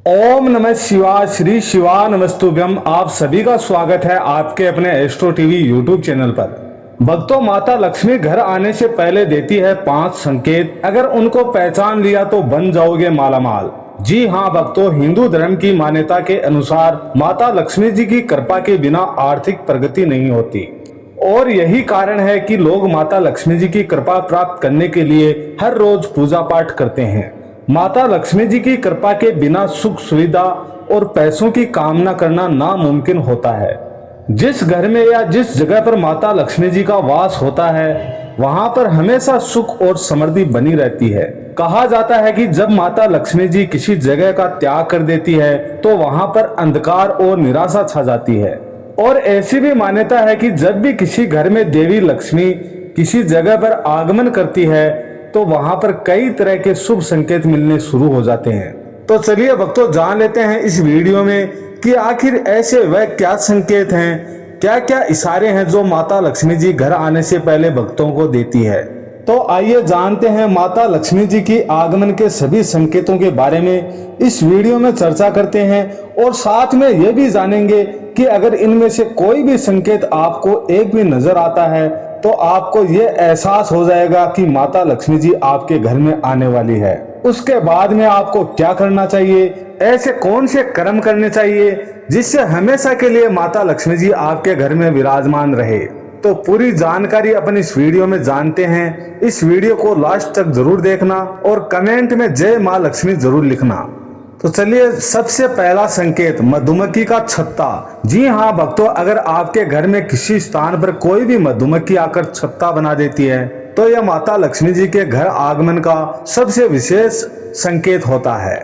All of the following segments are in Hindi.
ओम नमः शिवाय। श्री शिवा नमस्तुभ्यम। आप सभी का स्वागत है आपके अपने एस्ट्रो टीवी यूट्यूब चैनल पर। भक्तों, माता लक्ष्मी घर आने से पहले देती है 5 संकेत। अगर उनको पहचान लिया तो बन जाओगे मालामाल। जी हाँ भक्तों, हिंदू धर्म की मान्यता के अनुसार माता लक्ष्मी जी की कृपा के बिना आर्थिक प्रगति नहीं होती और यही कारण है कि लोग माता लक्ष्मी जी की कृपा प्राप्त करने के लिए हर रोज पूजा पाठ करते हैं। माता लक्ष्मी जी की कृपा के बिना सुख सुविधा और पैसों की कामना करना नामुमकिन होता है। जिस घर में या जिस जगह पर माता लक्ष्मी जी का वास होता है वहां पर हमेशा सुख और समृद्धि बनी रहती है। कहा जाता है कि जब माता लक्ष्मी जी किसी जगह का त्याग कर देती है तो वहां पर अंधकार और निराशा छा जाती है। और ऐसी भी मान्यता है कि जब भी किसी घर में देवी लक्ष्मी किसी जगह पर आगमन करती है तो वहां पर कई तरह के शुभ संकेत मिलने शुरू हो जाते हैं। तो चलिए भक्तों, जान लेते हैं इस वीडियो में कि आखिर ऐसे वह क्या संकेत हैं, क्या क्या इशारे हैं जो माता लक्ष्मी जी घर आने से पहले भक्तों को देती है। तो आइए जानते हैं माता लक्ष्मी जी की आगमन के सभी संकेतों के बारे में इस वीडियो में चर्चा करते हैं और साथ में यह भी जानेंगे कि अगर इनमें से कोई भी संकेत आपको एक भी नजर आता है तो आपको ये एहसास हो जाएगा कि माता लक्ष्मी जी आपके घर में आने वाली है। उसके बाद में आपको क्या करना चाहिए, ऐसे कौन से कर्म करने चाहिए जिससे हमेशा के लिए माता लक्ष्मी जी आपके घर में विराजमान रहे। तो पूरी जानकारी अपन इस वीडियो में जानते हैं। इस वीडियो को लास्ट तक जरूर देखना और कमेंट में जय माँ लक्ष्मी जरूर लिखना। तो चलिए, सबसे पहला संकेत, मधुमक्खी का छत्ता। जी हाँ भक्तों, अगर आपके घर में किसी स्थान पर कोई भी मधुमक्खी आकर छत्ता बना देती है तो यह माता लक्ष्मी जी के घर आगमन का सबसे विशेष संकेत होता है।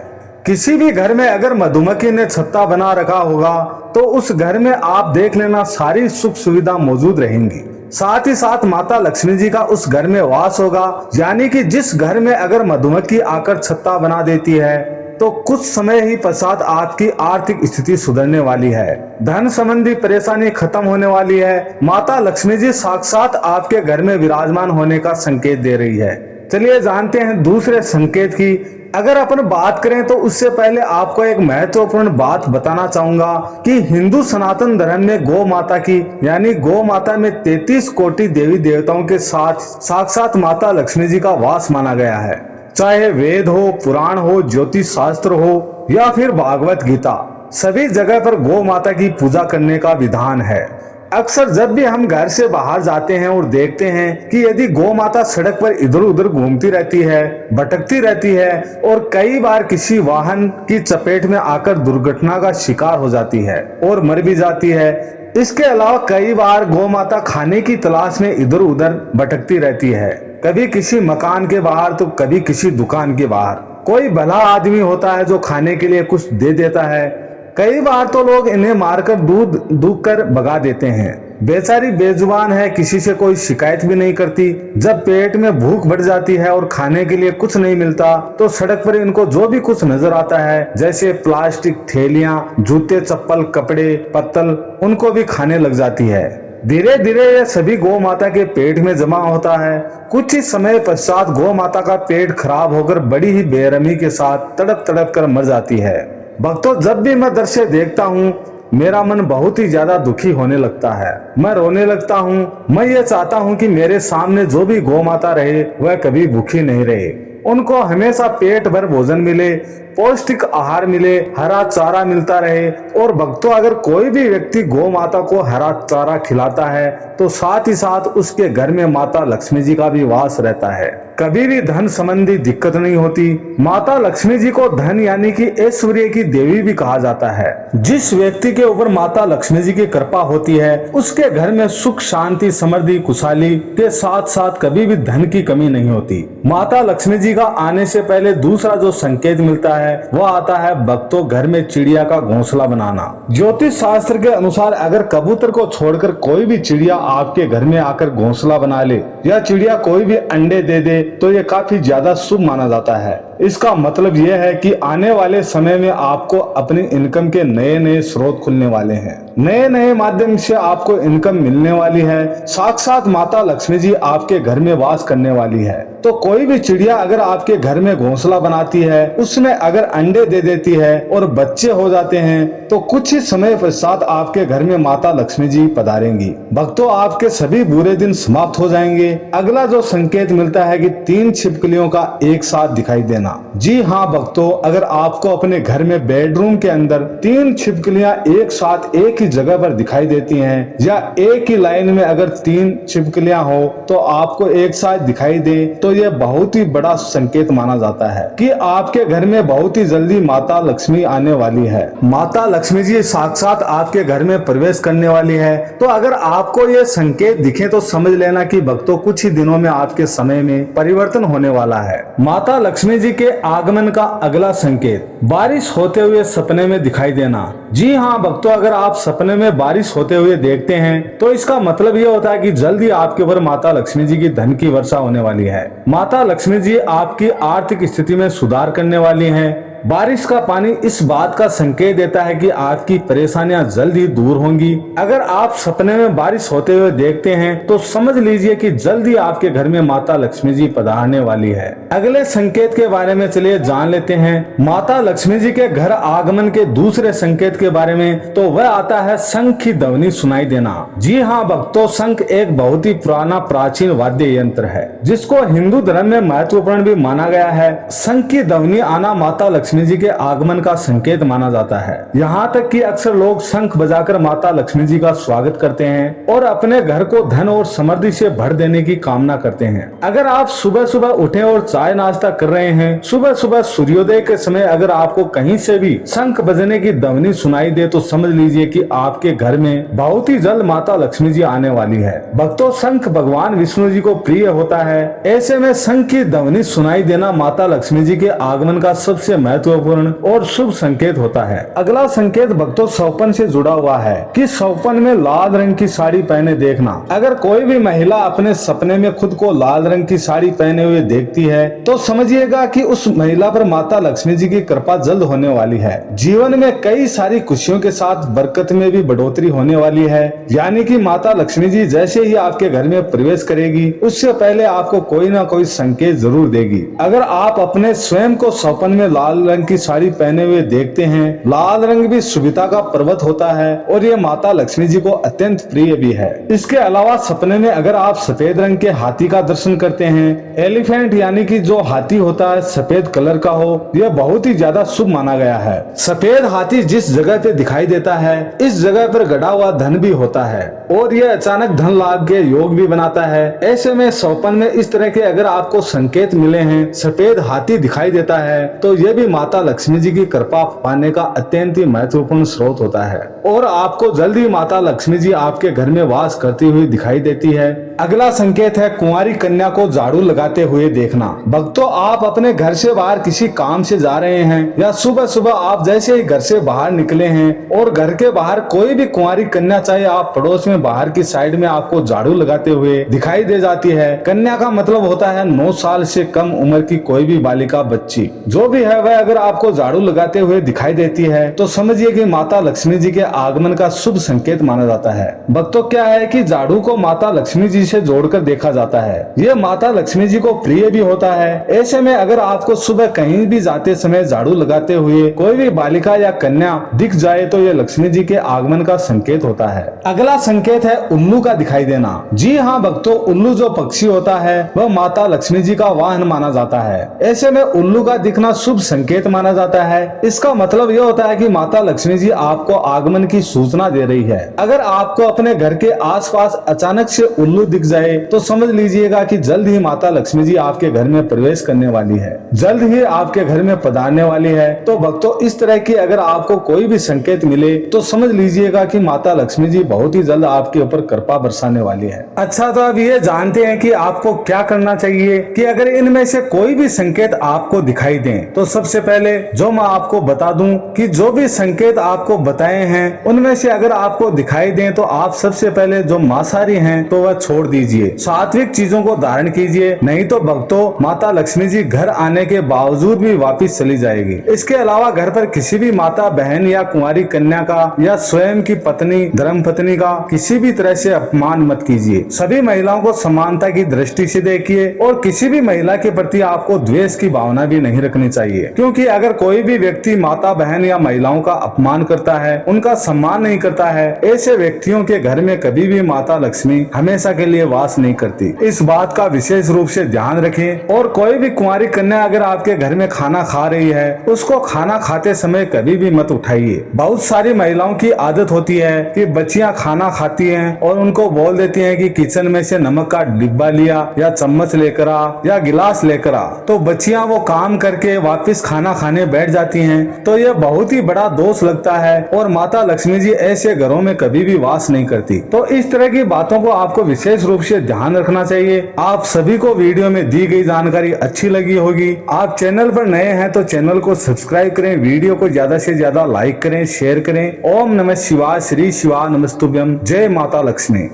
किसी भी घर में अगर मधुमक्खी ने छत्ता बना रखा होगा तो उस घर में आप देख लेना सारी सुख सुविधा मौजूद रहेंगी। साथ ही साथ माता लक्ष्मी जी का उस घर में वास होगा। यानी कि जिस घर में अगर मधुमक्खी आकर छत्ता बना देती है तो कुछ समय ही पश्चात आपकी आर्थिक स्थिति सुधरने वाली है, धन संबंधी परेशानी खत्म होने वाली है। माता लक्ष्मी जी साक्षात आपके घर में विराजमान होने का संकेत दे रही है। चलिए जानते हैं दूसरे संकेत की। अगर अपन बात करें तो उससे पहले आपको एक महत्वपूर्ण बात बताना चाहूंगा कि हिंदू सनातन धर्म में गौ माता की यानी गौ माता में 33 कोटि देवी देवताओं के साथ साक्षात माता लक्ष्मी जी का वास माना गया है। चाहे वेद हो, पुराण हो, ज्योतिष शास्त्र हो या फिर भागवत गीता, सभी जगह पर गौ माता की पूजा करने का विधान है। अक्सर जब भी हम घर से बाहर जाते हैं और देखते हैं कि यदि गौ माता सड़क पर इधर उधर घूमती रहती है, भटकती रहती है और कई बार किसी वाहन की चपेट में आकर दुर्घटना का शिकार हो जाती है और मर भी जाती है। इसके अलावा कई बार गौ माता खाने की तलाश में इधर उधर भटकती रहती है, कभी किसी मकान के बाहर तो कभी किसी दुकान के बाहर। कोई भला आदमी होता है जो खाने के लिए कुछ दे देता है, कई बार तो लोग इन्हें मारकर दूध दूध कर भगा देते हैं। बेचारी बेजुबान है, किसी से कोई शिकायत भी नहीं करती। जब पेट में भूख बढ़ जाती है और खाने के लिए कुछ नहीं मिलता तो सड़क पर इनको जो भी कुछ नजर आता है, जैसे प्लास्टिक थैलियां, जूते चप्पल कपड़े पत्तल, उनको भी खाने लग जाती है। धीरे धीरे यह सभी गौ माता के पेट में जमा होता है। कुछ ही समय पश्चात गौ माता का पेट खराब होकर बड़ी ही बेरहमी के साथ तड़प तड़प कर मर जाती है। भक्तों, जब भी मैं दृश्य देखता हूँ मेरा मन बहुत ही ज्यादा दुखी होने लगता है, मैं रोने लगता हूँ। मैं ये चाहता हूँ कि मेरे सामने जो भी गौ माता रहे वह कभी भूखी नहीं रहे, उनको हमेशा पेट भर भोजन मिले, पौष्टिक आहार मिले, हरा चारा मिलता रहे। और भक्तों, अगर कोई भी व्यक्ति गौ माता को हरा चारा खिलाता है तो साथ ही साथ उसके घर में माता लक्ष्मी जी का भी वास रहता है, कभी भी धन संबंधी दिक्कत नहीं होती। माता लक्ष्मी जी को धन यानी कि ऐश्वर्य की देवी भी कहा जाता है। जिस व्यक्ति के ऊपर माता लक्ष्मी जी की कृपा होती है उसके घर में सुख शांति समृद्धि खुशहाली के साथ साथ कभी भी धन की कमी नहीं होती। माता लक्ष्मी जी का आने से पहले दूसरा जो संकेत मिलता है वह आता है भक्तों घर में चिड़िया का घोंसला बनाना। ज्योतिष शास्त्र के अनुसार अगर कबूतर को छोड़कर कोई भी चिड़िया आपके घर में आकर घोंसला बना ले या चिड़िया कोई भी अंडे दे दे तो ये काफी ज्यादा शुभ माना जाता है। इसका मतलब यह है कि आने वाले समय में आपको अपनी इनकम के नए नए स्रोत खुलने वाले हैं, नए नए माध्यम से आपको इनकम मिलने वाली है। साक्षात माता लक्ष्मी जी आपके घर में वास करने वाली है। तो कोई भी चिड़िया अगर आपके घर में घोंसला बनाती है, उसमें अगर अंडे दे देती है और बच्चे हो जाते हैं, तो कुछ ही समय पश्चात आपके घर में माता लक्ष्मी जी पधारेंगी। भक्तों, आपके सभी बुरे दिन समाप्त हो जाएंगे। अगला जो संकेत मिलता है कि 3 छिपकलियों का एक साथ दिखाई देना। जी हाँ भक्तों, अगर आपको अपने घर में बेडरूम के अंदर 3 छिपकलियां एक साथ एक ही जगह पर दिखाई देती हैं, या एक ही लाइन में अगर 3 छिपकलियां हो तो आपको एक साथ दिखाई दे, तो यह बहुत ही बड़ा संकेत माना जाता है कि आपके घर में बहुत ही जल्दी माता लक्ष्मी आने वाली है। माता लक्ष्मी जी साक्षात आपके घर में प्रवेश करने वाली है। तो अगर आपको ये संकेत दिखे तो समझ लेना कि भक्तों कुछ ही दिनों में आपके समय में परिवर्तन होने वाला है। माता लक्ष्मी जी के आगमन का अगला संकेत बारिश होते हुए सपने में दिखाई देना। जी हाँ भक्तों, अगर आप सपने में बारिश होते हुए देखते हैं तो इसका मतलब ये होता है कि जल्दी आपके ऊपर माता लक्ष्मी जी की धन की वर्षा होने वाली है। माता लक्ष्मी जी आपकी आर्थिक स्थिति में सुधार करने वाली हैं। बारिश का पानी इस बात का संकेत देता है कि आपकी परेशानियां जल्द ही दूर होंगी। अगर आप सपने में बारिश होते हुए देखते हैं तो समझ लीजिए कि जल्दी आपके घर में माता लक्ष्मी जी पधारने वाली है। अगले संकेत के बारे में चलिए जान लेते हैं। माता लक्ष्मी जी के घर आगमन के दूसरे संकेत के बारे में, तो वह आता है शंख की ध्वनि सुनाई देना। जी हाँ भक्तों, शंख एक बहुत ही पुराना प्राचीन वाद्य यंत्र है जिसको हिंदू धर्म में महत्वपूर्ण भी माना गया है। शंख की ध्वनि आना माता लक्ष्मी जी के आगमन का संकेत माना जाता है। यहाँ तक कि अक्सर लोग शंख बजाकर माता लक्ष्मी जी का स्वागत करते हैं और अपने घर को धन और समृद्धि से भर देने की कामना करते हैं। अगर आप सुबह सुबह उठे और चाय नाश्ता कर रहे हैं, सुबह सुबह सूर्योदय के समय अगर आपको कहीं से भी शंख बजने की ध्वनि सुनाई दे तो समझ लीजिए कि आपके घर में बहुत ही जल्द माता लक्ष्मी जी आने वाली है। भक्तों, शंख भगवान विष्णु जी को प्रिय होता है। ऐसे में शंख की ध्वनि सुनाई देना माता लक्ष्मी जी के आगमन का सबसे महत्वपूर्ण और शुभ संकेत होता है। अगला संकेत भक्तों सौपन से जुड़ा हुआ है कि सौपन में लाल रंग की साड़ी पहने देखना। अगर कोई भी महिला अपने सपने में खुद को लाल रंग की साड़ी पहने हुए देखती है तो समझिएगा कि उस महिला पर माता लक्ष्मी जी की कृपा जल्द होने वाली है। जीवन में कई सारी खुशियों के साथ बरकत में भी बढ़ोतरी होने वाली है। यानी कि माता लक्ष्मी जी जैसे ही आपके घर में प्रवेश करेगी उससे पहले आपको कोई ना कोई संकेत जरूर देगी। अगर आप अपने स्वयं को सौपन में लाल रंग की साड़ी पहने हुए देखते हैं, लाल रंग भी शुभता का पर्वत होता है और ये माता लक्ष्मी जी को अत्यंत प्रिय भी है। इसके अलावा सपने में अगर आप सफेद रंग के हाथी का दर्शन करते हैं, एलिफेंट यानी कि जो हाथी होता है सफेद कलर का हो, यह बहुत ही ज्यादा शुभ माना गया है। सफेद हाथी जिस जगह पे दिखाई देता है इस जगह पर गड़ा हुआ धन भी होता है और यह अचानक धन लाभ के योग भी बनाता है। ऐसे में सौपन में इस तरह के अगर आपको संकेत मिले हैं, सफेद हाथी दिखाई देता है, तो यह भी माता लक्ष्मी जी की कृपा पाने का अत्यंत ही महत्वपूर्ण स्रोत होता है और आपको जल्दी माता लक्ष्मी जी आपके घर में वास करती हुई दिखाई देती है। अगला संकेत है कुंवारी कन्या को झाड़ू लगाते हुए देखना। भक्तों, आप अपने घर से बाहर किसी काम से जा रहे हैं या सुबह सुबह आप जैसे ही घर से बाहर निकले हैं और घर के बाहर कोई भी कुंवारी कन्या चाहे आप पड़ोस में बाहर की साइड में आपको झाड़ू लगाते हुए दिखाई दे जाती है। कन्या का मतलब होता है 9 साल से कम उम्र की कोई भी बालिका, बच्ची जो भी है वह अगर आपको झाड़ू लगाते हुए दिखाई देती है तो समझिए कि माता लक्ष्मी जी के आगमन का शुभ संकेत माना जाता है। भक्तों, क्या है कि झाड़ू को माता लक्ष्मी जी से जोड़कर देखा जाता है। ये माता लक्ष्मी जी को प्रिय भी होता है। ऐसे में अगर आपको सुबह कहीं भी जाते समय झाड़ू लगाते हुए कोई भी बालिका या कन्या दिख जाए तो ये लक्ष्मी जी के आगमन का संकेत होता है। अगला संकेत है उल्लू का दिखाई देना। जी हाँ भक्तों, उल्लू जो पक्षी होता है वह माता लक्ष्मी जी का वाहन माना जाता है। ऐसे में उल्लू का दिखना शुभ संकेत माना जाता है। इसका मतलब यह होता है कि माता लक्ष्मी जी आपको आगमन की सूचना दे रही है। अगर आपको अपने घर के आसपास अचानक से उल्लू दिख जाए तो समझ लीजिएगा कि जल्द ही माता लक्ष्मी जी आपके घर में प्रवेश करने वाली है, जल्द ही आपके घर में पधारने वाली है। तो भक्तों, इस तरह की अगर आपको कोई भी संकेत मिले तो समझ लीजिएगा कि माता लक्ष्मी जी बहुत ही जल्द आपके ऊपर कृपा बरसाने वाली है। अच्छा, तो अब ये जानते हैं कि आपको क्या करना चाहिए कि अगर इनमें से कोई भी संकेत आपको दिखाई दें। तो सबसे पहले जो मैं आपको बता दूं कि जो भी संकेत आपको बताए हैं उनमें से अगर आपको दिखाई दें तो आप सबसे पहले जो मांसाहारी हैं तो वह छोड़ दीजिए, सात्विक चीजों को धारण कीजिए, नहीं तो भक्तों माता लक्ष्मी जी घर आने के बावजूद भी वापिस चली जाएगी। इसके अलावा घर पर किसी भी माता बहन या कुंवारी कन्या का या स्वयं की पत्नी धर्म पत्नी का किसी भी तरह से अपमान मत कीजिए। सभी महिलाओं को समानता की दृष्टि से देखिए और किसी भी महिला के प्रति आपको द्वेष की भावना भी नहीं रखनी चाहिए, क्योंकि अगर कोई भी व्यक्ति माता बहन या महिलाओं का अपमान करता है, उनका सम्मान नहीं करता है, ऐसे व्यक्तियों के घर में कभी भी माता लक्ष्मी हमेशा के लिए वास नहीं करती। इस बात का विशेष रूप से ध्यान रखें। और कोई भी कुंवारी कन्या अगर आपके घर में खाना खा रही है, उसको खाना खाते समय कभी भी मत उठाइए। बहुत सारी महिलाओं की आदत होती है कि बच्चियां खाना खाती हैं और उनको बोल देती हैं कि किचन में से नमक का डिब्बा लिया या चम्मच लेकर आ या गिलास लेकर आ, तो बच्चियां वो काम करके वापस खाना खाने बैठ जाती हैं। तो यह बहुत ही बड़ा दोष लगता है और माता लक्ष्मी जी ऐसे घरों में कभी भी वास नहीं करती। तो इस तरह की बातों को आपको विशेष रूप से ध्यान रखना चाहिए। आप सभी को वीडियो में दी गई जानकारी अच्छी लगी होगी। आप चैनल पर नए हैं तो चैनल को सब्सक्राइब करें, वीडियो को ज्यादा से ज्यादा लाइक करें, शेयर करें। ओम नमः शिवाय, श्री शिवा नमस्तुभ्यम, जय माता लक्ष्मी।